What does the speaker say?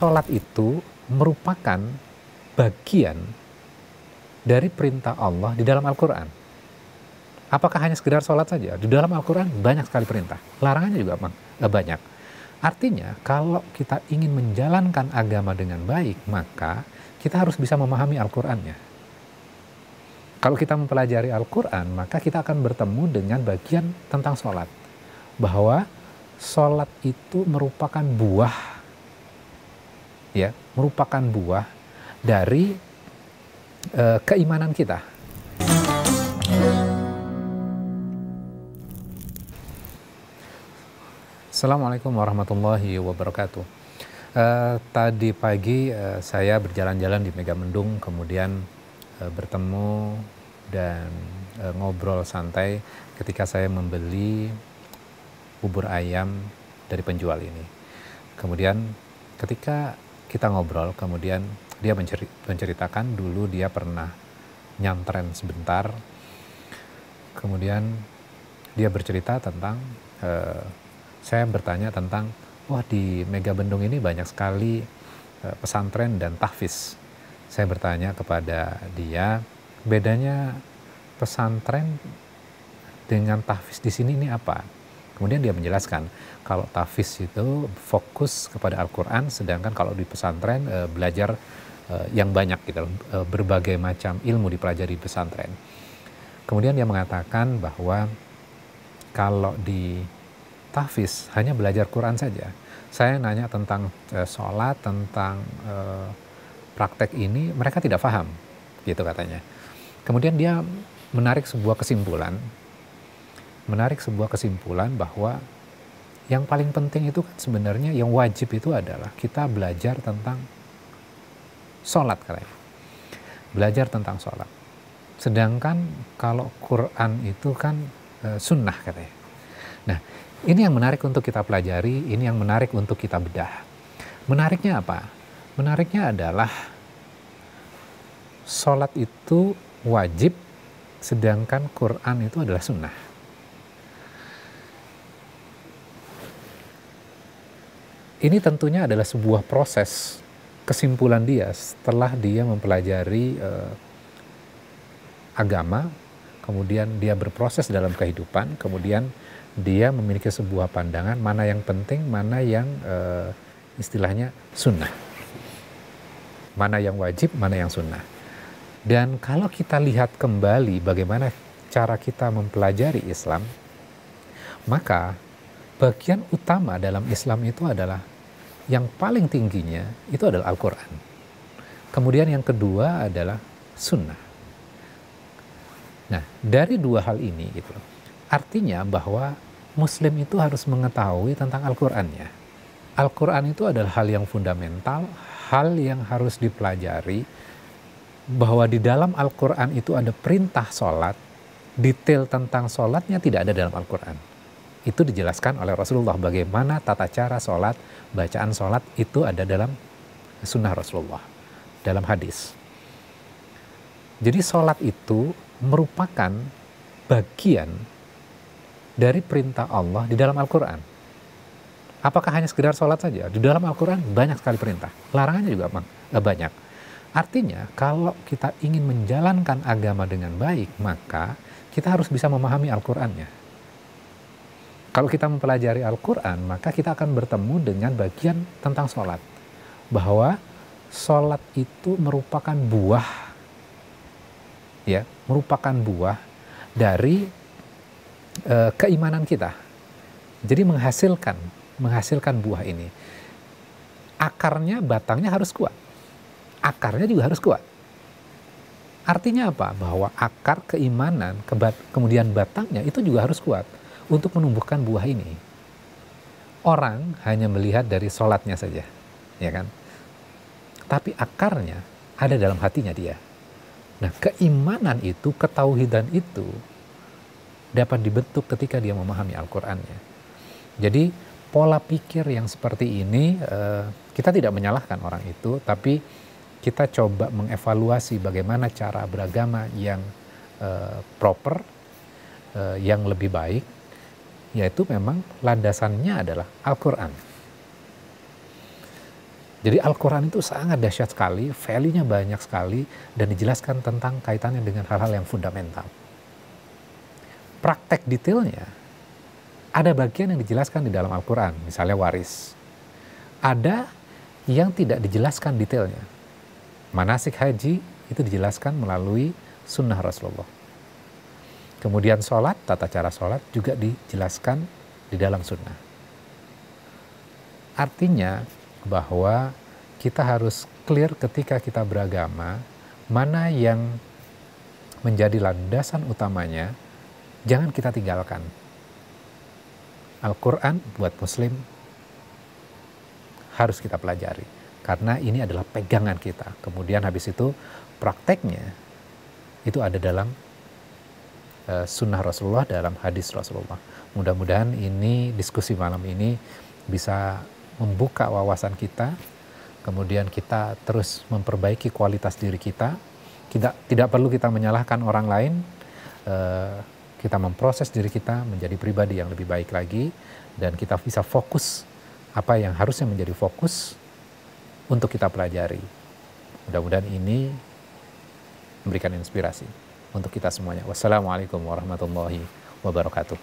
sholat itu merupakan bagian dari perintah Allah di dalam Al-Quran. Apakah hanya sekedar sholat saja? Di dalam Al-Quran banyak sekali perintah. Larangannya juga banyak. Artinya, kalau kita ingin menjalankan agama dengan baik, maka kita harus bisa memahami Al-Qurannya. Kalau kita mempelajari Al-Quran, maka kita akan bertemu dengan bagian tentang sholat. Bahwa sholat itu merupakan buah, ya, merupakan buah dari keimanan kita. Assalamualaikum warahmatullahi wabarakatuh. Tadi pagi saya berjalan-jalan di Megamendung, kemudian bertemu dan ngobrol santai ketika saya membeli bubur ayam dari penjual ini. Kemudian ketika kita ngobrol, kemudian dia menceritakan dulu dia pernah nyantren sebentar. Kemudian dia bercerita tentang saya bertanya tentang, wah di Megamendung ini banyak sekali pesantren dan tahfiz. Saya bertanya kepada dia, bedanya pesantren dengan tahfiz di sini ini apa? Kemudian dia menjelaskan, kalau tahfiz itu fokus kepada Al-Quran, sedangkan kalau di pesantren belajar yang banyak gitu, berbagai macam ilmu dipelajari di pesantren. Kemudian dia mengatakan bahwa kalau di tahfiz hanya belajar Quran saja. Saya nanya tentang sholat, tentang praktek ini, mereka tidak paham, gitu katanya. Kemudian dia menarik sebuah kesimpulan bahwa yang paling penting itu kan sebenarnya yang wajib itu adalah kita belajar tentang sholat katanya. Belajar tentang sholat. Sedangkan kalau Quran itu kan sunnah katanya. Nah, ini yang menarik untuk kita pelajari, ini yang menarik untuk kita bedah. Menariknya apa? Menariknya adalah sholat itu wajib, sedangkan Quran itu adalah sunnah. Ini tentunya adalah sebuah proses kesimpulan dia setelah dia mempelajari agama, kemudian dia berproses dalam kehidupan, kemudian dia memiliki sebuah pandangan mana yang penting, mana yang istilahnya sunnah. Mana yang wajib, mana yang sunnah. Dan kalau kita lihat kembali bagaimana cara kita mempelajari Islam, maka bagian utama dalam Islam itu adalah yang paling tingginya itu adalah Al-Quran. Kemudian yang kedua adalah sunnah. Nah, dari dua hal ini gitu, artinya bahwa Muslim itu harus mengetahui tentang Al-Qurannya. Al-Quran itu adalah hal yang fundamental, hal yang harus dipelajari, bahwa di dalam Al-Quran itu ada perintah sholat, detail tentang sholatnya tidak ada dalam Al-Quran. Itu dijelaskan oleh Rasulullah, bagaimana tata cara sholat, bacaan sholat itu ada dalam sunnah Rasulullah, dalam hadis. Jadi sholat itu merupakan bagian dari perintah Allah di dalam Al-Quran. Apakah hanya sekedar sholat saja? Di dalam Al-Quran banyak sekali perintah. Larangannya juga banyak. Artinya, kalau kita ingin menjalankan agama dengan baik, maka kita harus bisa memahami Al-Qurannya. Kalau kita mempelajari Al-Quran, maka kita akan bertemu dengan bagian tentang sholat. Bahwa sholat itu merupakan buah, ya, merupakan buah dari keimanan kita. Jadi menghasilkan buah ini. Akarnya, batangnya harus kuat. Akarnya juga harus kuat. Artinya apa? Bahwa akar keimanan, kemudian batangnya itu juga harus kuat untuk menumbuhkan buah ini. Orang hanya melihat dari sholatnya saja, ya kan? Tapi akarnya ada dalam hatinya dia. Nah, keimanan itu, ketauhidan itu dapat dibentuk ketika dia memahami Al-Qur'annya. Jadi pola pikir yang seperti ini, kita tidak menyalahkan orang itu, tapi kita coba mengevaluasi bagaimana cara beragama yang proper, yang lebih baik, yaitu memang landasannya adalah Al-Qur'an. Jadi Al-Quran itu sangat dahsyat sekali, value-nya banyak sekali, dan dijelaskan tentang kaitannya dengan hal-hal yang fundamental. Praktek detailnya, ada bagian yang dijelaskan di dalam Al-Quran, misalnya waris. Ada yang tidak dijelaskan detailnya. Manasik haji itu dijelaskan melalui sunnah Rasulullah. Kemudian sholat, tata cara sholat juga dijelaskan di dalam sunnah. Artinya bahwa kita harus clear ketika kita beragama, mana yang menjadi landasan utamanya, jangan kita tinggalkan. Al-Quran buat Muslim harus kita pelajari, karena ini adalah pegangan kita. Kemudian habis itu prakteknya itu ada dalam sunnah Rasulullah, dalam hadis Rasulullah. Mudah-mudahan ini diskusi malam ini bisa membuka wawasan kita, kemudian kita terus memperbaiki kualitas diri kita. Tidak perlu kita menyalahkan orang lain, kita memproses diri kita menjadi pribadi yang lebih baik lagi, dan kita bisa fokus apa yang harusnya menjadi fokus untuk kita pelajari. Mudah-mudahan ini memberikan inspirasi untuk kita semuanya. Wassalamualaikum warahmatullahi wabarakatuh.